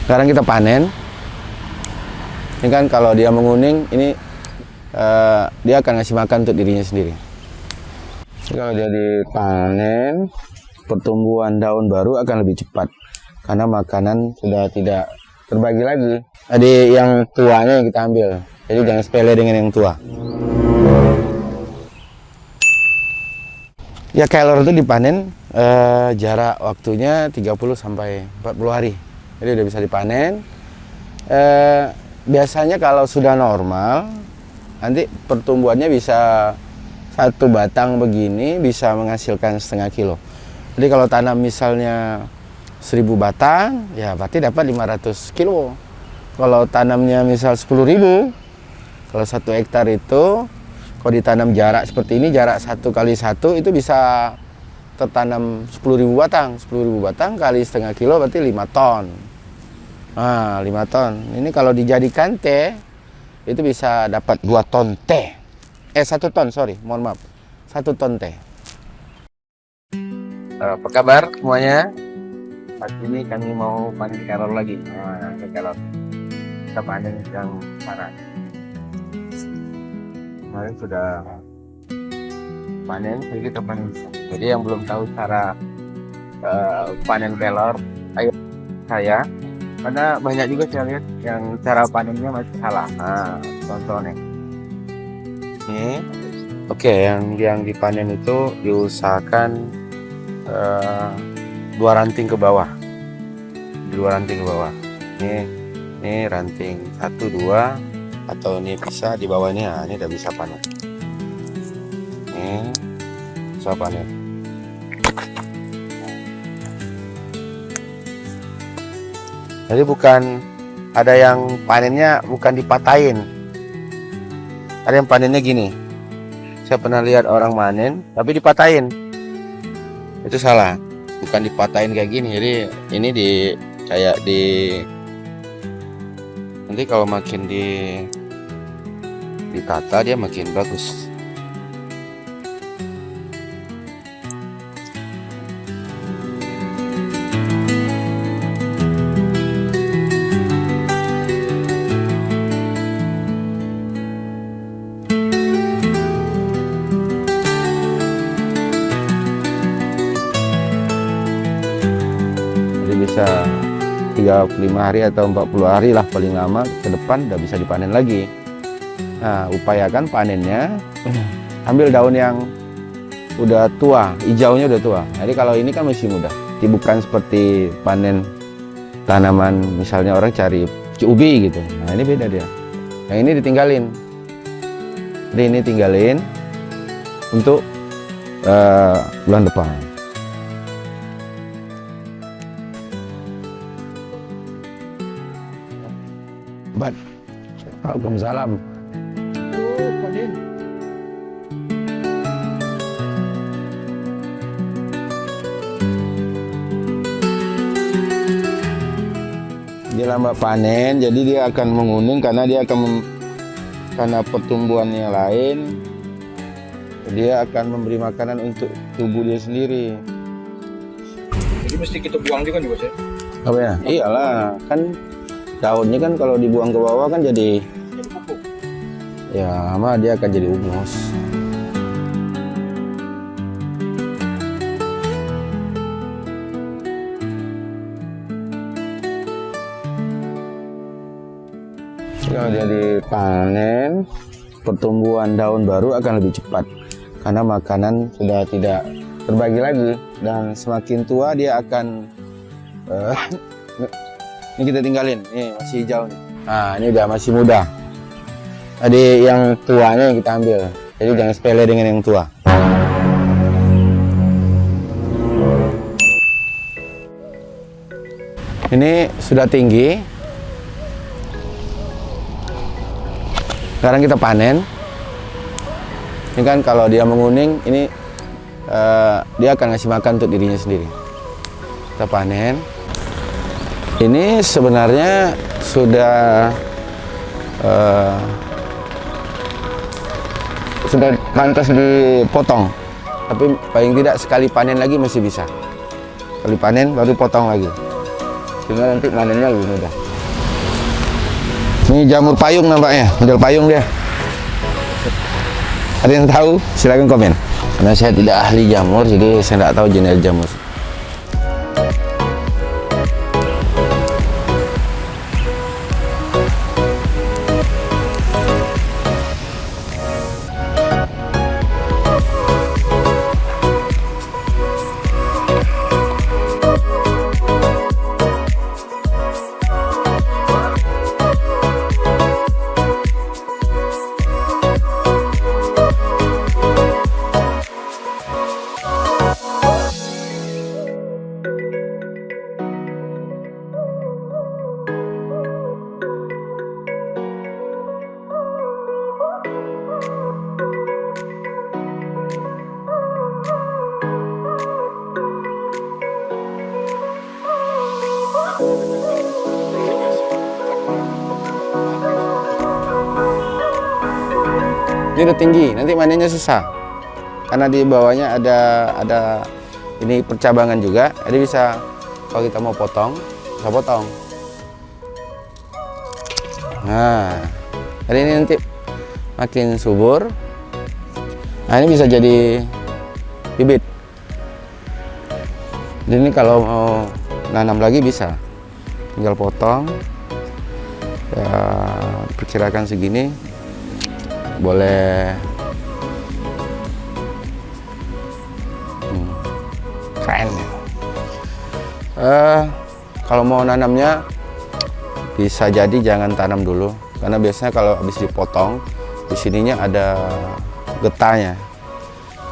Sekarang kita panen. Ini kan kalau dia menguning, ini dia akan ngasih makan untuk dirinya sendiri. Jadi kalau dia dipanen, pertumbuhan daun baru akan lebih cepat karena makanan sudah tidak terbagi lagi. Jadi yang tuanya yang kita ambil. Jadi jangan sepele dengan yang tua. Ya kelor itu dipanen jarak waktunya 30 sampai 40 hari. Jadi udah bisa dipanen. Biasanya kalau sudah normal, nanti pertumbuhannya bisa satu batang begini bisa menghasilkan setengah kilo. Jadi kalau tanam misalnya 1000 batang, ya berarti dapat 500 kilo. Kalau tanamnya misal 10.000, kalau 1 hektar itu, kalau ditanam jarak seperti ini, jarak 1 kali 1 itu bisa tertanam 10.000 batang. 10.000 batang kali setengah kilo berarti 5 ton. Nah, 5 ton. Ini kalau dijadikan teh, itu bisa dapat 2 ton teh. 1 ton, sorry, mohon maaf. 1 ton teh. Apa kabar semuanya? Pagi ini kami mau panen kelor lagi. Nah, kelor. Kita panen yang parah. Kemarin sudah panen, jadi kita panen. Jadi yang belum tahu cara panen kelor, ayo saya. Karena banyak juga saya lihat yang cara panennya masih salah. Nah, contohnya. Ini, oke, yang dipanen itu diusahakan 2 ranting ke bawah. 2 ranting ke bawah. Ini ranting 1, 2, atau ini bisa di bawahnya. Nah, ini udah bisa panen. Ini bisa panen. Jadi bukan ada yang panennya bukan dipatahin. Ada yang panennya gini. Saya pernah lihat orang panen tapi dipatahin. Itu salah. Bukan dipatahin kayak gini. Jadi ini nanti kalau makin ditata dia makin bagus. Bisa 35 hari atau 40 hari lah paling lama ke depan udah bisa dipanen lagi. Nah, upayakan panennya ambil daun yang udah tua, hijaunya udah tua. Jadi kalau ini kan masih muda, bukan seperti panen tanaman misalnya orang cari ubi gitu. Nah, ini beda dia. Yang ini ditinggalin. Jadi ini tinggalin untuk bulan depan. Waalaikumsalam. Dia lambat panen, jadi dia akan menguning karena dia akan karena pertumbuhannya lain. Dia akan memberi makanan untuk tubuh dia sendiri. Jadi mesti kita buang juga nih bos ya? Apa ya? Iyalah, kan daunnya kan kalau dibuang ke bawah kan jadi pupuk. Ya, sama dia akan jadi humus. Kalau dia dipanen, pertumbuhan daun baru akan lebih cepat karena makanan sudah tidak terbagi lagi, dan semakin tua dia akan ini kita tinggalin, ini masih hijau nih. Nah, ini udah masih muda. Tadi yang tuanya yang kita ambil. Jadi jangan sepele dengan yang tua. Ini sudah tinggi. Sekarang kita panen. Ini kan kalau dia menguning, ini dia akan ngasih makan untuk dirinya sendiri. Kita panen. Ini sebenarnya sudah pantas dipotong, tapi paling tidak sekali panen lagi masih bisa. Sekali panen baru potong lagi. sehingga nanti panennya lebih mudah. Ini jamur payung nampaknya, model payung dia. Ada yang tahu? Silakan komen. Karena saya tidak ahli jamur, jadi saya tidak tahu jenis jamur. Ini udah tinggi, nanti manennya susah. Karena di bawahnya ada ini percabangan juga. Jadi bisa kalau kita mau potong, bisa potong. Nah, jadi ini nanti makin subur. Nah, ini bisa jadi bibit. Jadi ini kalau mau nanam lagi bisa. Tinggal potong. Ya, perkirakan segini. Boleh keren ya. Kalau mau nanamnya bisa jadi jangan tanam dulu, karena biasanya kalau habis dipotong di sininya ada getahnya.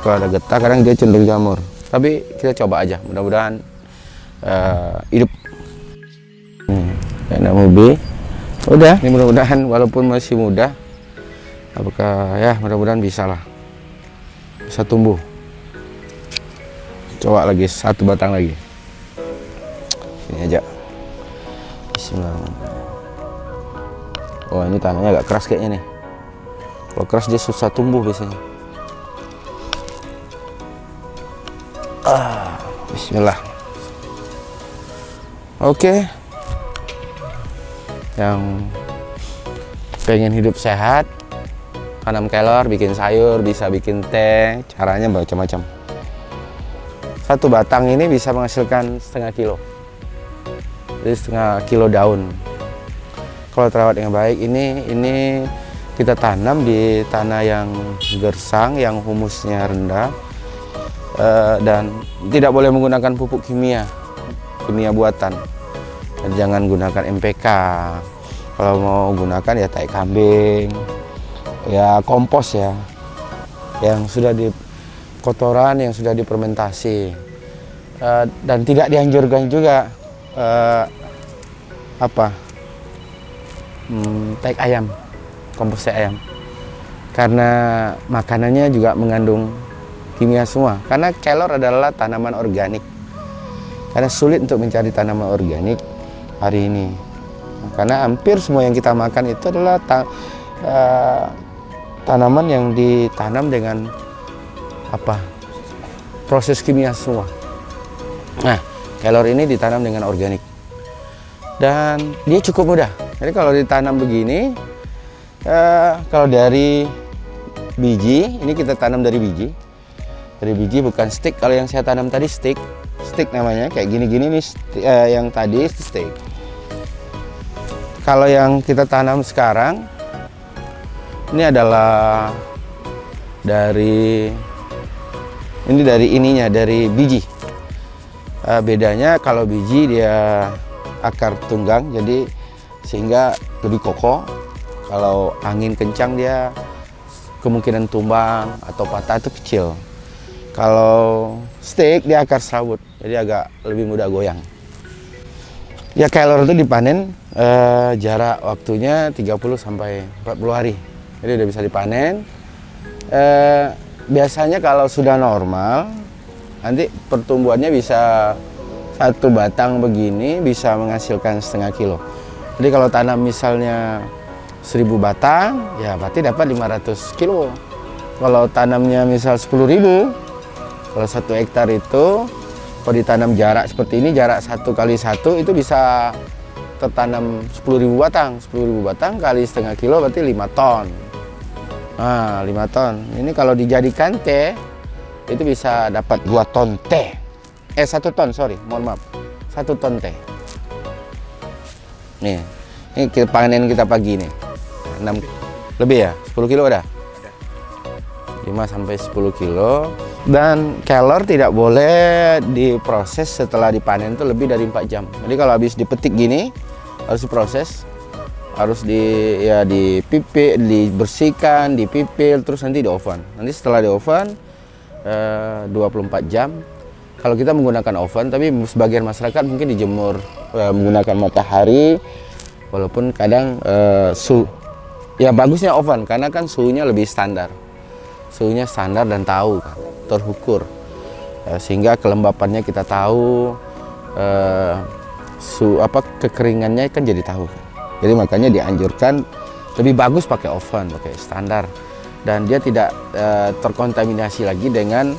Kalau ada getah kadang dia cenderung jamur, tapi kita coba aja, mudah-mudahan hidup. Karena ubi udah, ini mudah-mudahan walaupun masih muda, apakah ya mudah-mudahan bisa tumbuh. Coba lagi satu batang lagi, ini aja. Bismillahirrahmanirrahim. Oh, ini tanahnya agak keras kayaknya nih. Kalau keras dia susah tumbuh biasanya. Bismillah. Oke. Yang pengen hidup sehat, tanam kelor, bikin sayur, bisa bikin teh, caranya macam-macam. Satu batang ini bisa menghasilkan setengah kilo. Jadi setengah kilo daun. Kalau terawat dengan baik, ini kita tanam di tanah yang gersang, yang humusnya rendah, dan tidak boleh menggunakan pupuk kimia buatan. Dan jangan gunakan MPK. Kalau mau gunakan ya tai kambing, ya kompos ya, yang sudah di kotoran yang sudah difermentasi, dan tidak dianjurkan juga tai ayam, kompos tai ayam, karena makanannya juga mengandung kimia semua. Karena kelor adalah tanaman organik, karena sulit untuk mencari tanaman organik hari ini, karena hampir semua yang kita makan itu adalah tanaman yang ditanam dengan proses kimia semua. Nah, kelor ini ditanam dengan organik dan dia cukup mudah. Jadi kalau ditanam begini, kalau dari biji, ini kita tanam dari biji bukan stick. Kalau yang saya tanam tadi stick namanya, kayak gini-gini nih, yang tadi stick. Kalau yang kita tanam sekarang ini adalah dari biji. Bedanya kalau biji dia akar tunggang, jadi sehingga lebih kokoh. Kalau angin kencang dia kemungkinan tumbang atau patah itu kecil. Kalau stick dia akar serabut, jadi agak lebih mudah goyang. Ya, kelor itu dipanen jarak waktunya 30 sampai 40 hari. Jadi udah bisa dipanen. Biasanya kalau sudah normal, nanti pertumbuhannya bisa satu batang begini bisa menghasilkan setengah kilo. Jadi kalau tanam misalnya 1000 batang, ya berarti dapat 500 kilo. Kalau tanamnya misal 10.000, kalau 1 hektar itu Kalau ditanam jarak seperti ini, jarak 1 kali 1 itu bisa tertanam 10.000 batang. 10.000 batang kali setengah kilo berarti 5 ton. Nah, 5 ton. Ini kalau dijadikan teh, itu bisa dapat 2 ton teh. 1 ton, sorry, mohon maaf. 1 ton teh. Nih, ini panen kita pagi nih. 6 lebih ya? 10 kilo ada? 5 sampai 10 kilo. Dan kelor tidak boleh diproses setelah dipanen itu lebih dari 4 jam. Jadi kalau habis dipetik gini harus diproses, harus dipipil, dibersihkan, dipipil, terus nanti di oven. Nanti setelah di oven 24 jam. Kalau kita menggunakan oven, tapi sebagian masyarakat mungkin dijemur menggunakan matahari, walaupun kadang ya bagusnya oven karena kan suhunya lebih standar. Suhunya standar dan tahu kan, terukur. Sehingga kelembapannya kita tahu, kekeringannya kan jadi tahu. Jadi makanya dianjurkan lebih bagus pakai oven, pakai standar, dan dia tidak terkontaminasi lagi dengan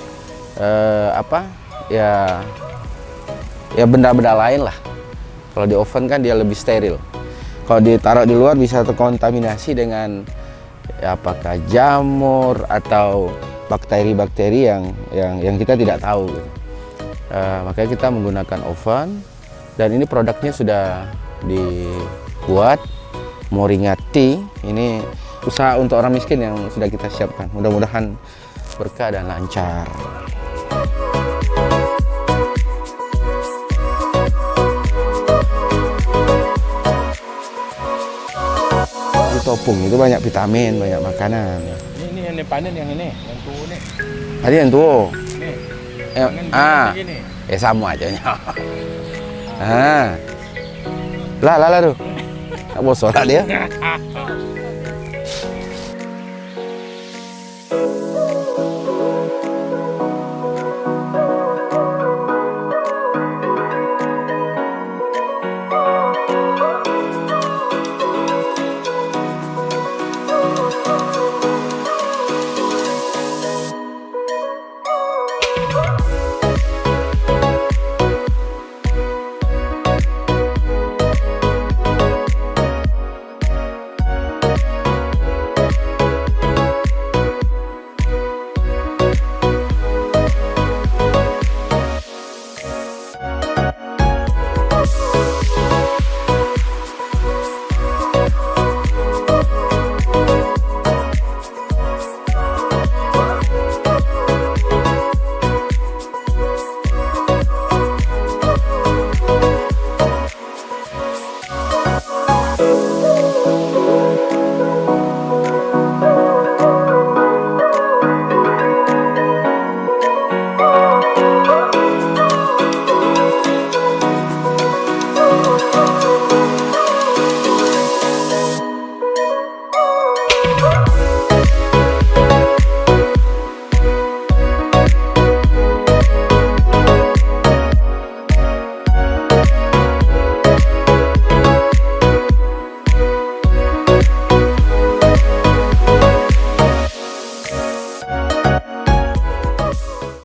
benda-benda lain lah. Kalau di oven kan dia lebih steril. Kalau ditaruh di luar bisa terkontaminasi dengan apakah jamur atau bakteri-bakteri yang kita tidak tahu. Makanya kita menggunakan oven, dan ini produknya sudah dibuat. Moringati ini usaha untuk orang miskin yang sudah kita siapkan. Mudah-mudahan berkah dan lancar. Topung itu banyak vitamin, banyak makanan. Ini yang panen yang ini, yang tua nih. Tadi yang tua. Ini. Sama aja nya. Lah tuh. Tak bosan dia.